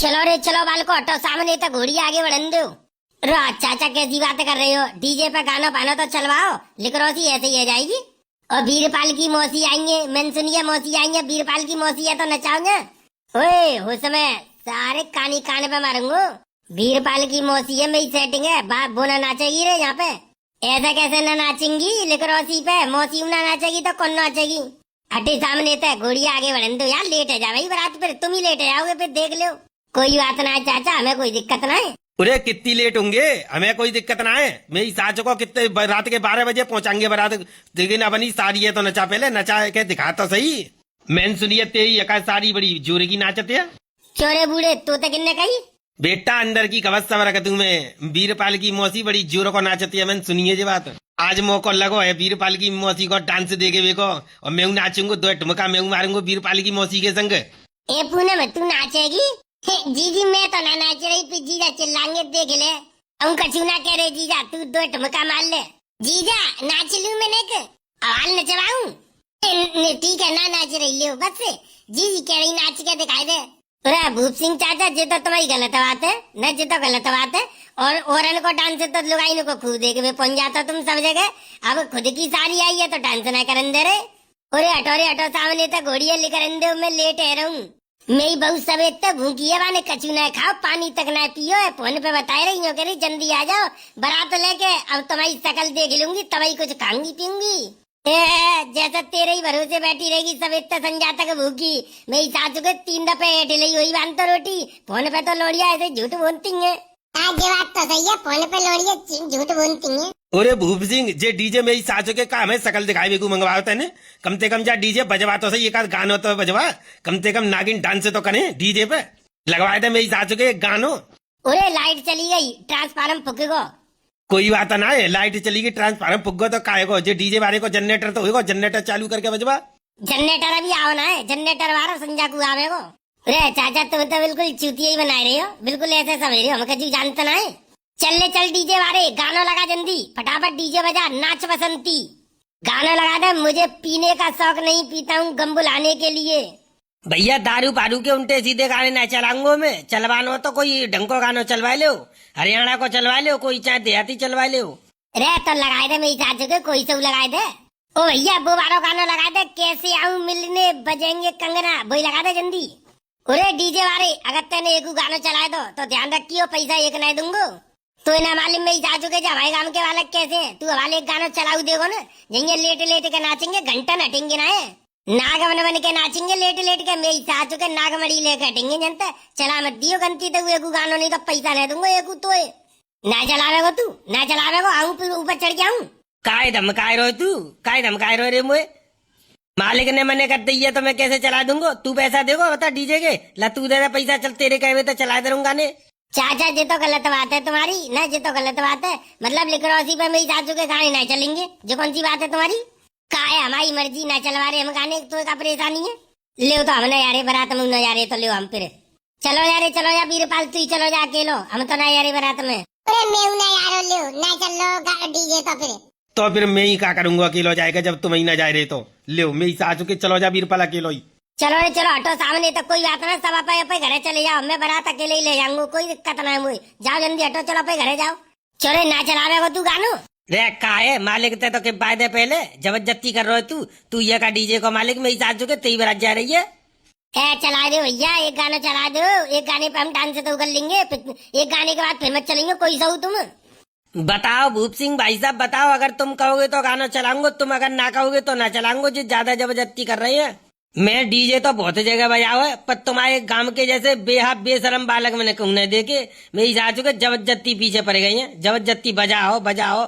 चलो रे चलो बालको, हटो सामने तक घोड़ी आगे बढ़न दो। रो चाचा कैसी बातें कर रहे हो? डीजे पे गाना पाना तो चलवाओ, लिकरोसी ऐसे ही है जाएगी। और बीरपाल की मौसी आएंगे, मैंने सुनिए मौसी आएंगे, बीरपाल की मौसी है तो नचाओगे। ओए हो समय सारे कानी कान पे मारूंगा। बीरपाल की मौसी है, मेरी सेटिंग है, बाप बोना नाचेगी रे यहाँ पे। ऐसा कैसे ना नाचेंगी लिकरोसी पे? मौसी ना नाचेगी तो कौन नाचेगी? हटे सामने तक घोड़ी आगे बढ़न दो यार, लेट है जा भाई बारात, फिर तुम ही लेट जाओगे, फिर देख लो। कोई बात ना है चाचा, हमें कोई दिक्कत ना है। अरे कितनी लेट होंगे, हमें कोई दिक्कत ना है। मेरी सास को कितने रात के 12 बजे पहुंचाएंगे बारात। लेकिन अपनी सारी है तो नचा, पहले नचा के दिखा तो सही। मैंने सुनिए तेरी यका सारी बड़ी जोर की नाचते है। चोरे बूढ़े तो किन्ने कही? बेटा अंदर की खबर सब रख तू मैं। बीरपाल की मौसी बड़ी जोर को नाचती है, मैंने सुनिए ये बात। आज मौका लगो है बीरपाल की मौसी को डांस देके देखो, और मैं नाचूंगा, दो ठुमका मैं मारूंगा बीरपाल की मौसी के संग। ए पूनम तू नाचेगी? जीजी मैं तो ना नाच रही, फिर जीजा चिल्लाएंगे देख ले। हम कछु ना कह रहे जीजा, तू दो ठुमका मार ले। जीजा नाच लू मैंने के आवाज नचवाऊं? ठीक है ना नाच रही ले बस। जीजी कह रही नाच के दिखाई दे। अरे भूप सिंह चाचा ये तो तुम्हारी गलत बात है न, ये तो गलत बात है। और औरन को डांस तो लुगाई को खूब देख में पहुंच जाता तुम सब जगह। अब खुद की सारी आई है तो डांस ना करन दे रहे। अरे हटो सामने तक घोड़िया लेकर दे, मैं लेट है रहूं। मेरी बहू सवेत तक भूखी है, वाने कचू ना खाओ, पानी तक ना पियो है। फोन पे बता रही हूँ कह जल्दी आ जाओ बारात लेके, अब तुम्हारी शकल देख लूंगी तभी कुछ खाऊंगी पीऊंगी। जैसा तेरे ही भरोसे बैठी रहेगी सब इतना संजा तक भूखी। मेरी सासू के 3 दफे ढिलाई हुई बांध तो रोटी। फोन पे तो लोड़िया ऐसे झूठ बोलती है। आज बात तो सही है, फोन पे लोड़िया झूठ बोलती है। अरे भूप सिंह जे डीजे मेरी सासू के काम है शकल दिखाई बेकू मंगवाओ तेने। कम से कम जा डीजे बजवा तो सही, एक आध गानो तो बजवा। कम से कम नागिन डांस तो करे डीजे पे, लगवाए थे मेरी सासू के एक गानो। अरे लाइट चली गई, ट्रांसफार्मर फूकेगो। कोई बात ना है, लाइट चली गई ट्रांसफार्मर फुग्गो तो काहेगो। जे डीजे वाले को जनरेटर तो होगा, जनरेटर चालू करके बजवा। जनरेटर अभी आओ ना है, जनरेटर वाला संजा को आवेगो। अरे चाचा तुम तो बिल्कुल चूतिया ही बना रही हो, बिल्कुल ऐसे समझ रही हो हम कभी जानते ना है। चल डीजे वाले गाना लगा जल्दी, फटाफट डीजे बजा, नाच बसंती। गाना लगा दे, मुझे पीने का शौक नहीं, पीता हूँ गम बुलाने के लिए। भैया दारू पारू के उल्टे सीधे गाने ना चलाऊंगो मैं। चलवानो तो कोई ढंग को गानो चलवा लो, हरियाणा को चलवा लो, कोई चाहे देहाती चलवा लो। रे तो लगाए दे मेरी चाचू के, कोई से लगाए दे। ओ भैया वो बारो गाना लगा दे, कैसे आऊं मिलने बजेंगे कंगना, वही लगा दे जल्दी। अरे डीजे वाले अगर तेने एक गाना चलाए तो ध्यान रखियो, पैसा एक नहीं दूंगो। तो ना मालूम मेरी चाचू के हमारे गांव के वाले कैसे हैं, तू हमारे एक गाना चलाऊ देगो ना, जेंगे लेट लेट के नाचेंगे, घंटा नटेंगे ना है। नागमन बन के नाचेंगे लेट लेट के, मेरी सासू के नागमड़ी लेके हटेंगे जनता। चला मत दियो गंती तो एक गानो, नहीं तो पैसा नहीं दूंगा एक तो है। ना चलावेगो तू, ना चलावेगो, आऊं फिर ऊपर चढ़ के आऊं। काय धमकाए रो तू, काय धमकाए रो रे मुझे? मालिक ने मने कर दिया तो मैं कैसे चला दूंगा? तू पैसा देगो बता डीजे के, ला तू दे पैसा, चल तेरे कहे तो चला दूंगा ने। चाचा ये तो गलत बात है तुम्हारी ना, ये तो गलत बात है। मतलब लिकरोसी पे मेरी सासू के गाने नहीं चलेंगे, जो कौन सी बात है तुम्हारी? का है हमारी मर्जी, ना चलवा रहे हम गाने तो का परेशानी है। ले तो हमने यारे बारात में न जा रहे तो ले हम फिर चलो यारे, चलो या बीरपाल तू ही चलो जा अकेलो, हम तो ना यारे बारात में। अरे मैं ना यारो ले ना चलो डीजे तो फिर मैं ही क्या करूंगा, अकेलो जाएगा जब तुम ही ना जा रहे तो। ले मेरी सासू के चलो जा बीरपाल अकेलो ही। चलो रे चलो, हटो सामने तक, कोई बात ना, सब अपने घरे चले जाओ, मैं बारात अकेले ही ले जाऊंगा, कोई दिक्कत ना है मुझे। जाओ जल्दी हटो, चलो अपने घरे जाओ। चलो ना चलावेगो तू गानो? रे का है मालिक ते तो के फायदे पहले जबरदस्ती कर रहा है तू ये का डीजे को मालिक मेरी सासू के तेई बरात जा रही है। चला दो भैया, एक गाना चला दो, एक गाने पे हम डांस तो कर लेंगे, एक गाने के बाद फिर मत चलेंगे, कोई सा हो तुम। बताओ भूप सिंह भाई साहब बताओ, अगर तुम कहोगे तो गाना चलाऊंगा, तुम अगर ना कहोगे तो ना चलाऊंगा। जो ज्यादा जबरदस्ती कर रही है, मैं डीजे तो बहुत जगह बजाओ है, पर तुम्हारे गांव के जैसे बेहाब बेशरम बालक मैंने कहूँ नहीं देखे। मेरी सासू के जबरदस्ती पीछे पड़ गई है, जबरदस्ती बजाओ बजाओ।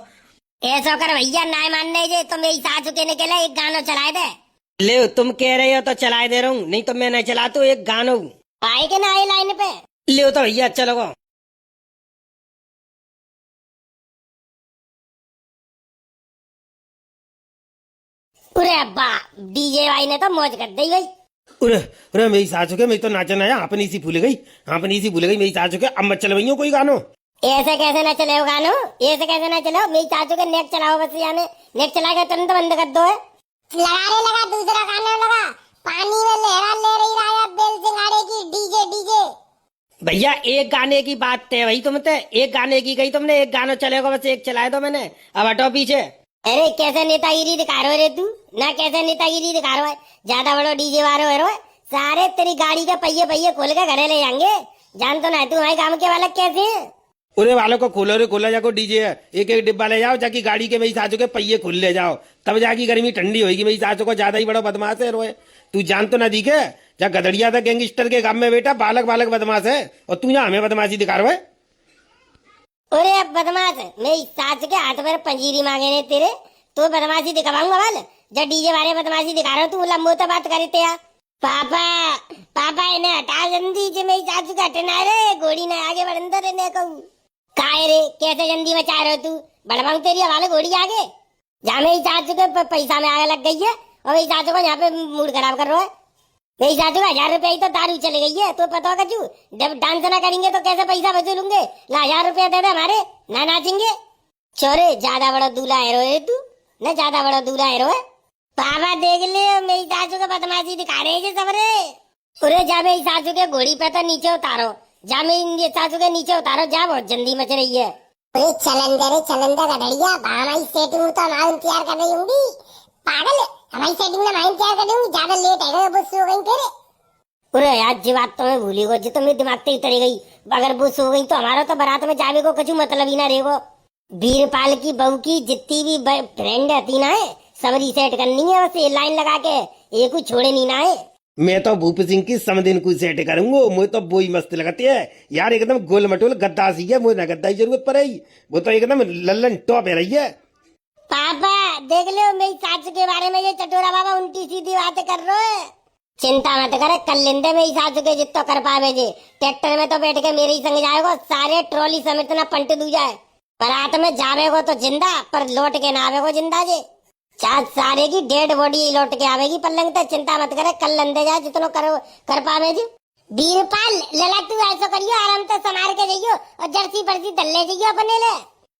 ऐसा कर भैया, ना मानने जे तो मेरी सासू के निकले एक गाना चलाए दे। ले तुम कह रहे हो तो चलाए दे रहा हूँ, नहीं तो मैं नहीं चलाता हूँ एक गानो। आए के ना आए लाइन पे? ले तो भैया चलो। अरे अब्बा डीजे भाई ने तो मौज कर दी भाई। अरे मेरी सासू के मैं तो नाचन आया, अपनी सी भूल गई, अपनी सी भूल गई मेरी सासू के। अब मत चलवाइयो कोई गानो। ऐसे कैसे ना चले गानो, ऐसे कैसे ना चलो, मेरी चाचू के नेक चलाओ बस, यानी नेक चला के तुरंत बंद कर दो है। लगा दूसरा गाना लगा, पानी में लहरा ले रही राजा बेल सिंगाड़े की, डीजे डीजे। भैया एक गाने की बात है भाई, तुम ते एक गाने की कही तुमने, एक गाना चलेगा बस, एक चलाए दो मैंने, अब हटो पीछे। अरे कैसे नेतागिरी दिखा रहे हो रे तू, ना कैसे नेतागिरी दिखा रहा है, ज्यादा बड़ो डीजे वारो है रो, सारे तेरी गाड़ी के पहिए पहिए खोल के घरे ले जाएंगे, जान तो ना तू हमारे काम के वाला कैसे है। पूरे वालों को खोलो रे, खोला जाको डीजे है, एक एक डिब्बा ले जाओ जाकी गाड़ी के मेरी सासू के पहिए खुल ले जाओ, तब जाकी गर्मी ठंडी होगी। मेरी सासू को ज्यादा ही बड़ा बदमाश है रोए, तू जान तो ना दिखे, जा गदड़िया था गैंगस्टर के काम में बेटा, बालक बालक बदमाश है, और तू यहाँ हमें बदमाशी दिखा रहा है। अरे अब बदमाश मेरी सास के हाथ पर पंजीरी मांगे ने तेरे, तो बदमाशी दिखाऊंगा वाल, जब डीजे वाले बदमाशी दिखा रहा हूँ तू लंबो तो बात करे यार। पापा पापा इन्हें हटा जल्दी से, मेरी सासू का हटना रे, घोड़ी ने आगे बढ़ अंदर रहने कहूँ। काय रे कैसे जल्दी मचा रहे हो तू, बढ़वाऊं तेरी हवाले घोड़ी आगे, जहाँ मेरी सासू के पैसा में आगे लग गई है, और मेरी सासू को यहाँ पे मूड खराब कर रहा है। मेरी सासू का 1000 रुपया ही तो दारू चली गई है, तो पता होगा जू, जब डांस ना करेंगे तो कैसे पैसा वसूलूंगे, ला 1000 रुपया दे दे हमारे, ना नाचेंगे। चोरे ज्यादा बड़ा दूल्हा है रो तू, न ज्यादा बड़ा दूल्हा है रो। पापा देख ले मेरी सासू को बदमाशी दिखा रहे हैं सब रे। अरे जा मेरी सासू के घोड़ी पे तो नीचे उतारो, जा मेरी सासू के नीचे उतारो, जा बहुत जल्दी मच रही है। अरे चलंदर गधड़िया, हमारी सेटिंग तो हमारे इंतजार कर रही होंगी, पागल हमारी सेटिंग में हमारे इंतजार कर रही होंगी, ज्यादा लेट है बुस हो गई तेरे। अरे यार जी बात तो मैं भूली गो, जी तो मेरे दिमाग से उतरी गई, अगर बुस हो गई तो हमारा तो बारात में जावे को कुछ मतलब ही ना रहेगो। वीरपाल की बहू की जितनी भी फ्रेंड रहती ना है सब रीसेट करनी है, बस ये लाइन लगा के ये कुछ छोड़े नहीं ना है। मैं तो भूप सिंह की समदिन को सेट करूंगा, मुझे तो वो ही मस्त लगती है यार, एकदम गोल मटोल गद्दा सी है, मुझे ना गद्दा की जरूरत पड़ेगी, वो तो एकदम लल्लन टॉप है रही है। पापा देख लो मेरी सासू के बारे में ये चटोरा बाबा उल्टी सीधी बातें कर रहे हो, चिंता मत करे, कल लेंदे मेरी सासू के जितना कर पावे जे, ट्रैक्टर में तो बैठ के मेरे ही संग जाएगा, सारे ट्रॉली समेत ना पलट दू जाए, बारात में जावेगो तो जिंदा, पर लौट के ना आवेगो जिंदा जे, चार सारे की डेड बॉडी लौट के आवेगी पल्लंग तक, चिंता मत करे, कल लंदे जाए जितना कर पावे जी। वीरपाल लला तू ऐसा करियो, आराम से संभाल के जाइयो, और जर्सी परसी दल्ले जाइयो अपने ले।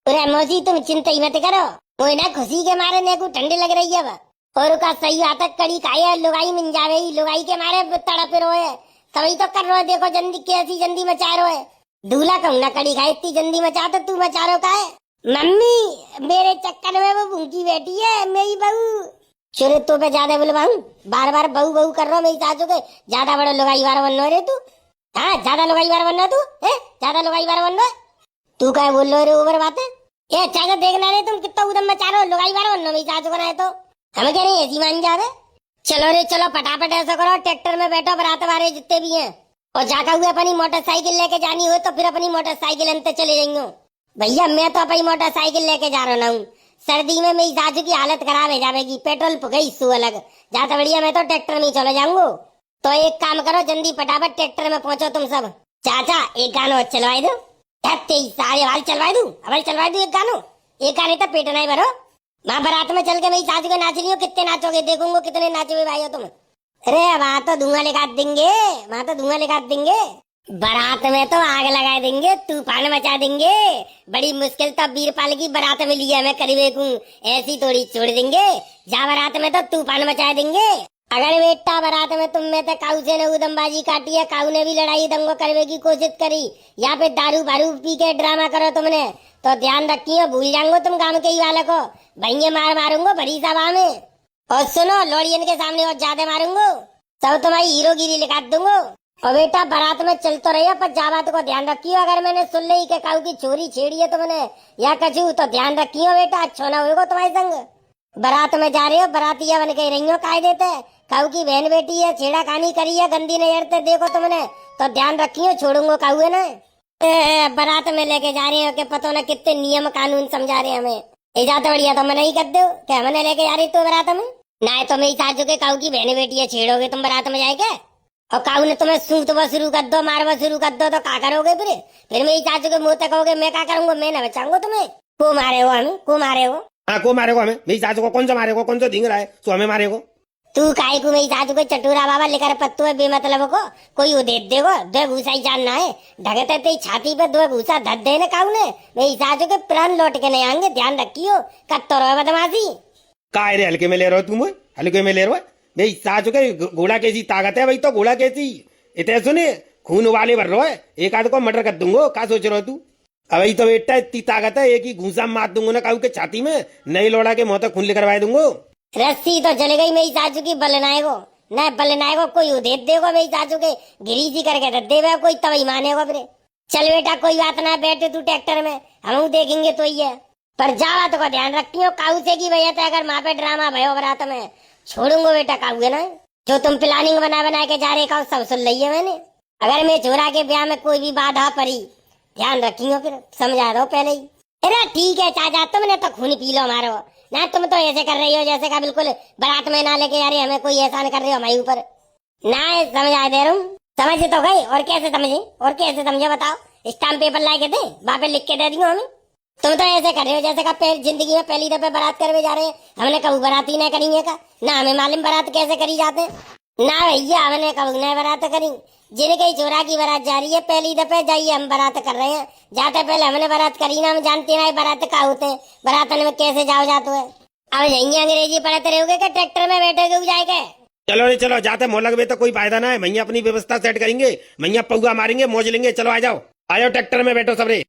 अरे मौसी तुम चिंता ही मत करो, कोई ना खुशी के मारे ने को ठंडी लग रही है, और का सही आता कड़ी खाई है, लुगाई मिल जावेगी, लुगाई के मारे तड़प रोए, सभी तो कर रहे देखो जल्दी कैसी जल्दी मचा रहे है, दूल्हा कहूँ ना कड़ी खाई, इतनी जल्दी मचा तो तू मचा रहे का है। मम्मी मेरे चक्कर में वो भूखी बैठी है मेरी बहू, चुरे तो पे ज्यादा बुलवाऊं, बार बार बहू बहू कर रहा मेरी सासू के, ज्यादा बड़ा लुगाई वार बनना रे तू, हाँ ज्यादा लुगाई वार बनना तू है, ज्यादा लुगाई वार बनना तू क्या बोल रहे ऊपर बात है, ये अच्छा से देखना रे तुम कितना उदम मचा रहे हो, लुगाई वार बनना मेरी सासू को ना है तो हमें क्या नहीं ऐसी मान जा रहे। चलो रे चलो फटाफट ऐसा करो, ट्रैक्टर में बैठो बारात वाले जितने भी हैं, और जाकर हुए अपनी मोटरसाइकिल लेके जानी हो तो फिर अपनी मोटरसाइकिल अंत चले जाएंगे। भैया मैं तो अपनी मोटरसाइकिल लेके जा रहा हूँ, सर्दी में मेरी सासू की हालत खराब है जाएगी, पेट्रोल गई सू अलग, जाता बढ़िया मैं तो ट्रैक्टर में चले जाऊंगा। तो एक काम करो जल्दी फटाफट ट्रैक्टर में पहुंचो तुम सब। चाचा एक गानो चलवाई दो, सारे वाल चलवाई दू, अब चलवाई दू एक गाने तक पेट नहीं भरो, वहाँ बारात में चल के मेरी सासू को नाच लियो, कितने नाचोगे देखूंगा कितने नाचोगे भाई हो तुम। अरे वहाँ तो धुआं लगा देंगे, वहाँ तो धुआं लगा देंगे, बारात में तो आग लगा देंगे, तूफान मचा देंगे, बड़ी मुश्किल तो वीरपाल की बारात में लिया मैं करीबे को, ऐसी थोड़ी छोड़ देंगे, जा बारात में तो तूफान मचा देंगे। अगर बेटा बारात में तुम में तो काऊ से ने उदमबाजी काटी है, काऊ ने भी लड़ाई दंगो करने की कोशिश करी, या फिर दारू बारू पी के ड्रामा करो तुमने, तो ध्यान रखियो भूल जाऊंगो तुम काम के ही वाले को, भैया मारूंगो बड़ी सभा में, और सुनो लोडियन के सामने और ज्यादा मारूंगो, सब तुम्हारी हीरोगिरी लिखा दूंगो। और बेटा बारात में चल तो रही है पर जा बात को ध्यान रखियो, अगर मैंने सुन ली के काऊ की चोरी छेड़ी है तुमने या कछू तो ध्यान रखियो बेटा, अच्छा ना होगा तुम्हारे संग, बारात में जा रहे हो बारातिया बन के रही हो काय देते, काऊ की बहन बेटी है, छेड़ा खानी करी है, गंदी नजर देखो तुमने तो ध्यान रखियो, छोड़ूंगो काऊ है ना। बारात में लेके जा रहे हो के पता ना कितने नियम कानून समझा रहे हमें, इजाजत बढ़िया तो मैं नहीं कर दो क्या मैंने लेके जा रही तू बारात में, ना तो मेरी सासू के काऊ की बहन बेटी है छेड़ोगे तुम बारात में जाएगा, और काऊ ने तुम्हें सूतवा शुरू कर दो मारवा शुरू कर दो तो क्या करोगे फिर मेरी चाचू के मुंह तक कहोगे मैं क्या करूंगा, मैं ना बचाऊंगा तुम्हें, को मारे हो हमें, को मारे हो, हाँ को मारेगो हमें, मेरी सासू को कौन सा मारेगो, कौन सा ढींग रहा है तो हमें मारेगो, तू काय को मेरी सासू को चटूरा बाबा लेकर पत्तू है बेमतलब को कोई वो दे देगो, दो घूसा ही जानना है, ढगते ते छाती पे दो घूसा धर देने काऊ ने, मेरी सासू के प्राण लौट के नहीं आएंगे, ध्यान रखियो कत्तो रहो बदमाशी। काय रे हल्के में ले रहे हो तुम, हल्के में ले रहे हो, मेरी सासू के घोड़ा कैसी ताकत है भाई, तो घोड़ा कैसी इतने सुने खून उबाले भर रहो है, एक आध को मर्डर कर दूंगो। का सोच रहो तू? अभी तो बेटा इतनी ताकत है, एक ही घूसा मार दूंगो ना काऊ के छाती में, नई लोड़ा के मुंह तक खून करवाए दूंगो। रस्सी तो चले गई मेरी सासू की बलनाएगो, न बलनाएगो कोई उदेत देगो मेरी सासू के गिरीजी करके दे देवे कोई तभी मानेगो फिर। चल बेटा कोई बात ना, बैठे तू ट्रैक्टर में, हम देखेंगे तो ही है। पर जावा तो को ध्यान रखती हो काऊ से की भैया, तो अगर माँ पे ड्रामा भयो बरात में छोड़ूंगो बेटा काऊ है ना। जो तुम प्लानिंग बना के जा रहे का सब सुन लिया मैंने। अगर मैं छोरा के ब्याह में कोई भी बाधा पड़ी ध्यान रखियो, फिर समझा दो पहले ही। अरे ठीक है चाचा, तुमने तो खून पी लो हमारो ना, तुम तो ऐसे कर रही हो जैसे का बिल्कुल बारात में ना लेके जा रही, हमें कोई एहसान कर रहे हो हमारे ऊपर ना। समझा दे रहा हूँ, समझ तो गई। और कैसे समझे, और कैसे समझे बताओ? स्टाम्प पेपर ला के दे, बापे लिख के दे दियो हमें। तुम तो ऐसे कर रहे हो जैसे का जिंदगी में पहली दफे बारात करवे जा रहे हैं। हमने कभी बारात ही नहीं करेंगे का ना, हमें मालूम बारात कैसे करी जाते ना भैया, हमने कभी नहीं बारात करी। जिनके चोरा की बारात जा रही है पहली दफे जाइए, हम बारात कर रहे हैं, जाते पहले हमने बारात करी ना, हम जानते ना बारात का होते हैं, बारातन में कैसे जाओ जाते है। अब यही अंग्रेजी पढ़ते रहोगे क्या ट्रैक्टर में बैठोगे जाएगा? चलो रे चलो, जाते मोहल्ला में तो कोई फायदा ना है, भैया अपनी व्यवस्था सेट करेंगे, भैया पौआ मारेंगे, मौज लेंगे। चलो आ जाओ, आ जाओ ट्रैक्टर में बैठो सबरे।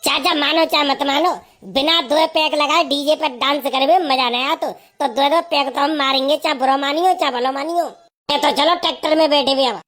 चाचा मानो चाहे मत मानो, बिना दो पैक लगाए डीजे पर डांस करे मजा नहीं आया तो दो पैक तो हम मारेंगे, चाहे बुरा मानियो चाहे भलो मानियो। तो चलो ट्रैक्टर में बैठे भी अब।